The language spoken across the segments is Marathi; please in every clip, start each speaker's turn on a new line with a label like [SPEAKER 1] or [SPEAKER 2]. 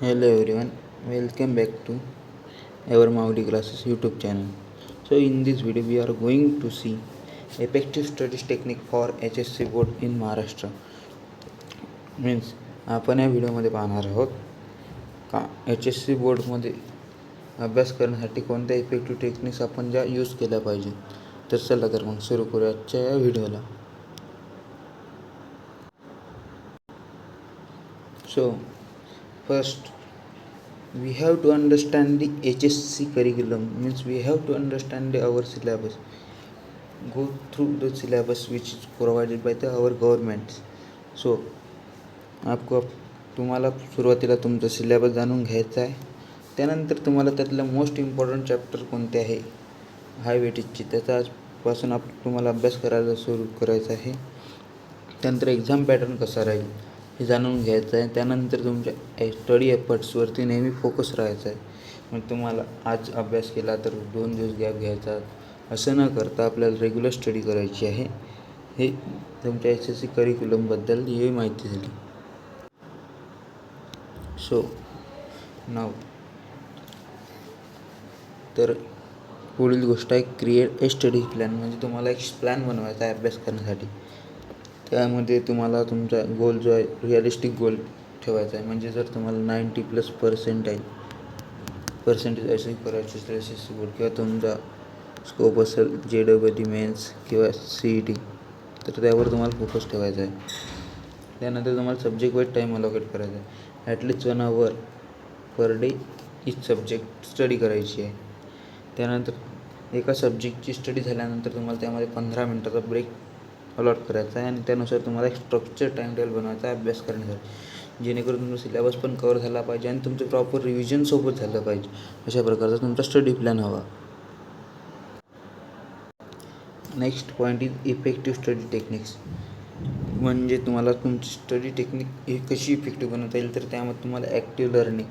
[SPEAKER 1] Hello everyone, welcome back to our Maudi Classes YouTube channel. So in this video we are going to see effective studies technique for HSC board in Maharashtra. Means आपण या व्हिडिओमध्ये पाहणार आहोत का HSC बोर्डमध्ये अभ्यास करण्यासाठी कोणत्या इफेक्टिव्ह टेक्निक्स आपण ज्या यूज केल्या पाहिजे. तर चला तर मग सुरू करूया आजच्या या व्हिडिओला. So first we have to understand the HSC curriculum, means we have to understand our syllabus, go through the syllabus which is provided by our government. So तुम्हाला सुरुवातीला तुमचा सिलेबस जाणून घ्यायचा आहे. त्यानंतर तुम्हाला त्यातलं मोस्ट इम्पॉर्टंट चॅप्टर कोणते आहे हाय वेटेजची त्याच्यापासून तुम्हाला अभ्यास करायला सुरू करायचा आहे. त्यानंतर एक्झाम पॅटर्न कसा राहील हे जाणून घ्यायचं आहे. त्यानंतर तुमच्या स्टडी एफर्ट्सवरती नेहमी फोकस राहायचा आहे. मग तुम्हाला आज अभ्यास केला तर 2 दिवस गॅप घ्यायचा, असं न करता आपल्याला रेग्युलर स्टडी करायची आहे. हे तुमच्या HSC करिक्युलमबद्दल ही माहिती झाली. सो नाव तर पुढील गोष्ट आहे क्रिएट ए स्टडी प्लॅन, म्हणजे तुम्हाला एक प्लॅन बनवायचा आहे अभ्यास करण्यासाठी. त्यामध्ये तुम्हाला तुमचा गोल जो आहे रिअलिस्टिक गोल ठेवायचा आहे. म्हणजे जर तुम्हाला 90+ पर्सेंटेज असे करायचे असेल HSC बोर्ड किंवा तुमचा स्कोप असेल JEE मेन्स किंवा CET, तर त्यावर तुम्हाला फोकस ठेवायचा आहे. त्यानंतर तुम्हाला सब्जेक्ट वाईज टाईम अलोकेट करायचा आहे. ॲटलिस्ट 1 hour पर डे इच सब्जेक्ट स्टडी करायची आहे. त्यानंतर एका सब्जेक्टची स्टडी झाल्यानंतर तुम्हाला त्यामध्ये 15 मिनटाचा ब्रेक अलॉट करायचा आहे आणि त्यानुसार तुम्हाला एक स्ट्रक्चर टाईम टेबल बनवायचा आहे अभ्यास करण्यासाठी, जेणेकरून तुमचा सिलेबस पण कवर झाला पाहिजे आणि तुमचं प्रॉपर रिव्हिजनसोबत झालं पाहिजे. अशा प्रकारचा तुमचा स्टडी प्लॅन हवा. Next point is effective study techniques, म्हणजे तुम्हाला तुमची स्टडी टेक्निक ही कशी इफेक्टिव्ह बनवता येईल. तर त्यामध्ये तुम्हाला ॲक्टिव्ह लर्निंग,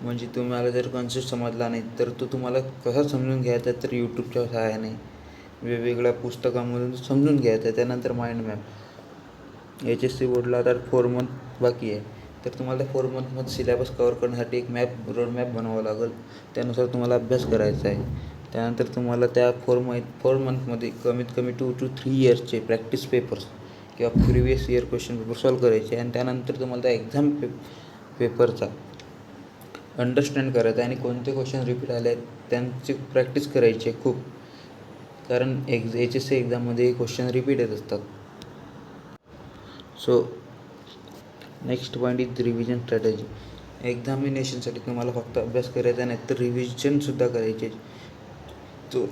[SPEAKER 1] म्हणजे तुम्हाला जर कॉन्सेप्ट समजला नाही तर तो तुम्हाला कसा समजून घ्यायचा तर यूट्यूबच्या सहाय्याने वेगवेगळ्या पुस्तकांमधून समजून घ्यायचं आहे. त्यानंतर माइंड मॅप, HSC बोर्डला आता 4 month बाकी आहे, तर तुम्हाला 4 monthमध्ये सिलेबस कवर करण्यासाठी एक रोड मॅप बनवावा लागेल. त्यानुसार तुम्हाला अभ्यास करायचा आहे. त्यानंतर तुम्हाला त्या 4 monthमध्ये कमीत कमी 2 to 3 yearsचे प्रॅक्टिस पेपर्स किंवा previous year question paper solve करायचे. आणि त्यानंतर तुम्हाला त्या एक्झाम पेपरचा अंडरस्टँड करायचा आहे आणि कोणते क्वेश्चन रिपीट आले आहेत त्यांची प्रॅक्टिस करायची आहे खूप, कारण HSC एक्झाममध्ये क्वेश्चन रिपीट येत असतात. So next point is revision strategy. एक्झामिनेशनसाठी तुम्हाला फक्त अभ्यास करायचा नाही तर रिव्हिजनसुद्धा करायचे. तो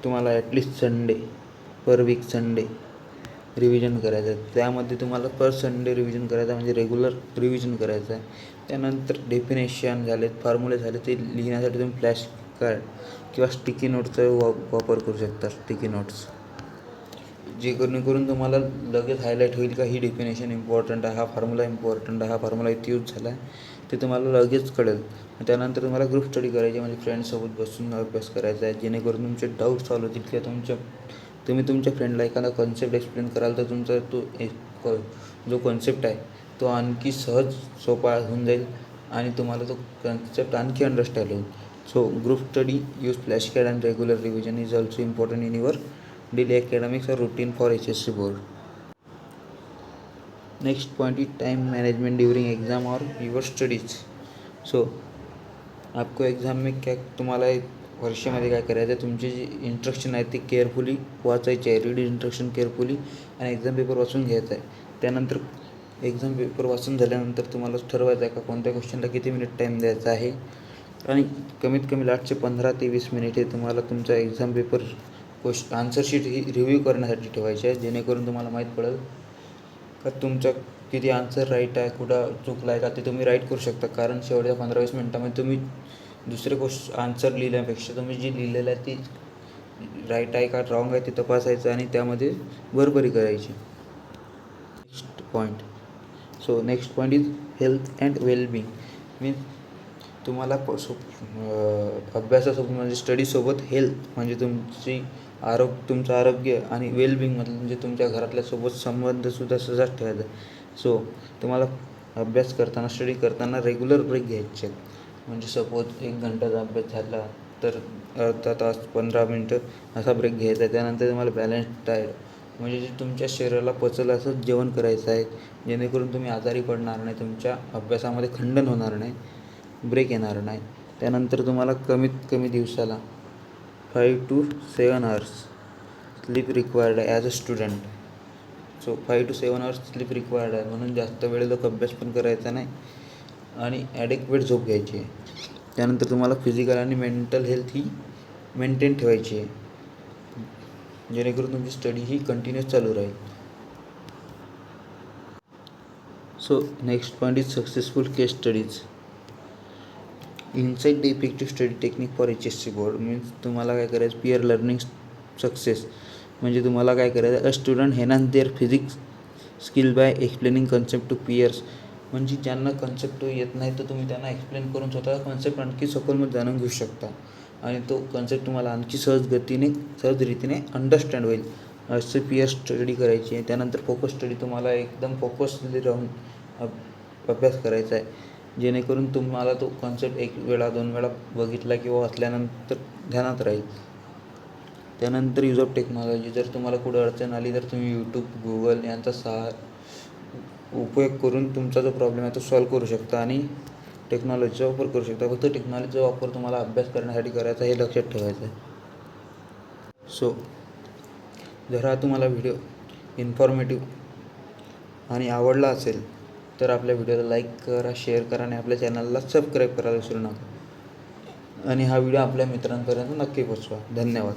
[SPEAKER 1] तुम्हाला ॲटलिस्ट पर वीक संडे रिव्हिजन करायचं आहे. त्यामध्ये तुम्हाला पर संडे रिव्हिजन करायचं आहे, म्हणजे रेग्युलर रिव्हिजन करायचं आहे. त्यानंतर डेफिनेशन झाले, फॉर्म्युले झाले, ते लिहिण्यासाठी तुम्ही फ्लॅश कार्ड किंवा स्टिकी नोट्सचा वापर करू शकता. स्टिकी नोट्स जेणेकरून तुम्हाला लगेच हायलाईट होईल का ही डेफिनेशन इम्पॉर्टंट आहे, हा फॉर्म्युला इम्पॉर्टंट आहे, हा फॉर्म्युला इथे यूज झाला आहे, ते तुम्हाला लगेच कळेल. त्यानंतर तुम्हाला ग्रुप स्टडी करायची, म्हणजे फ्रेंड्ससोबत बसून अभ्यास करायचा आहे, जेणेकरून तुमचे डाऊट सॉल्व होतील किंवा तुम्ही तुमच्या फ्रेंडला एखादा कॉन्सेप्ट एक्सप्लेन कराल तर तुमचा जो कॉन्सेप्ट आहे तो आणखी सहज सोपा होऊन जाईल आणि तुम्हाला तो कॉन्सेप्ट आणखी अंडरस्टँड होईल. So group study, use flash card and regular revision is also important in your daily academics or routine for HSC board. Next point is time management during exam or your studies. So आपको एग्ज़ाम में क्या तुम्हाला वर्षामध्ये काय करायचं आहे, तुमचे जे इंस्ट्रक्शन आहे ते केअरफुली वाचायचे आहे. रीड इंस्ट्रक्शन केअरफुली आणि एक्झाम पेपर वाचून घ्यायचा आहे. त्यानंतर एक्झाम पेपर वाचून झाल्यानंतर तुम्हाला ठरवायचं आहे का कोणत्या क्वेश्चनला किती मिनिट टाईम द्यायचा आहे आणि कमीत कमी लास्टचे 15 ते 20 मिनिट हे तुम्हाला तुमचा एक्झाम पेपर आन्सर शीट ही रिव्ह्यू करण्यासाठी ठेवायची आहे, जेणेकरून तुम्हाला माहीत पडेल का तुमचा किती आन्सर राईट आहे, कुठं चुकला आहे का, ते तुम्ही राईट करू शकता. कारण शेवटच्या 15-20 मिनटामध्ये तुम्ही दुसरे आन्सर लिहिल्यापेक्षा तुम्ही जी लिहिलेलं आहे ती राईट आहे का रॉंग आहे ते तपासायचं आणि त्यामध्ये बरोबरी करायची. Next point. So next point is health and wellbeing, means तुम्हाला अभ्यासासोबत म्हणजे स्टडीसोबत हेल्थ म्हणजे तुमचं आरोग्य आणि वेलबिंग म्हणजे तुमच्या घरातल्यासोबत संबंधसुद्धा सजाग ठेवायचा. सो तुम्हाला अभ्यास करताना स्टडी करताना रेग्युलर ब्रेक घ्यायचे आहेत. म्हणजे सपोज 1 घंटाचा अभ्यास झाला तर अर्धा तास 15 मिनटं असा ब्रेक घ्यायचा आहे. त्यानंतर तुम्हाला बॅलन्स डाएट म्हणजे जे तुमच्या शरीराला पचलं असं जेवण करायचं आहे, जेणेकरून तुम्ही आजारी पडणार नाही, तुमच्या अभ्यासामध्ये खंडन होणार नाही, ब्रेक येणार नाही. त्यानंतर तुम्हाला कमीत कमी दिवसाला 5 to 7 hours स्लीप रिक्वायर्ड आहे as a student. So 5 to 7 hours sleep required आहे, म्हणून जास्त वेळ लोक अभ्यास पण करायचा नाही आणि ॲडेक्वेट झोप घ्यायची आहे. त्यानंतर तुम्हाला फिजिकल आणि मेंटल हेल्थ ही मेंटेन ठेवायची आहे, जेणेकरून तुमची स्टडी ही कंटिन्यूस चालू राहील. So next point is successful case studies. Insight the effective study technique for HSC board means तुम्हाला काय करायचं, पिअर लर्निंग सक्सेस म्हणजे तुम्हाला काय करायचं, a student enhances their physics skill by explaining concept to peers. म्हणजे ज्यांना कन्सेप्ट येत नाही तर तुम्ही त्यांना एक्सप्लेन करून स्वतः कन्सेप्ट आणखी सखोलमध्ये जाणून घेऊ शकता आणि तो कन्सेप्ट तुम्हाला आणखी सहजरीतीने अंडरस्टँड होईल. असे पिअर स्टडी करायची आहे. त्यानंतर फोकस स्टडी तुम्हाला एकदम फोकसली राहून अभ्यास करायचा आहे, जेणेकरून तुम्हाला तो कन्सेप्ट 1 वेळा 2 वेळा बघितला किंवा वाचल्यानंतर ध्यानात राहील. त्यानंतर यूज ऑफ टेक्नॉलॉजी. जर तुम्हाला कुठं अडचण आली तर तुम्ही यूट्यूब, गुगल यांचा उपयोग करून तुमचा जो प्रॉब्लेम आहे तो सॉल्व करू शकता आणि टेक्नॉलॉजीचा वापर करू शकता. फक्त टेक्नॉलॉजीचा वापर तुम्हाला अभ्यास करण्यासाठी करायचा हे लक्षात ठेवायचं आहे. सो जर हा तुम्हाला व्हिडिओ इन्फॉर्मेटिव्ह आणि आवडला असेल तर आपल्या व्हिडिओला लाईक करा, शेअर करा आणि आपल्या चॅनलला सबस्क्राईब करायला विसरू नका आणि हा व्हिडिओ आपल्या मित्रांपर्यंत नक्की पोचवा. धन्यवाद.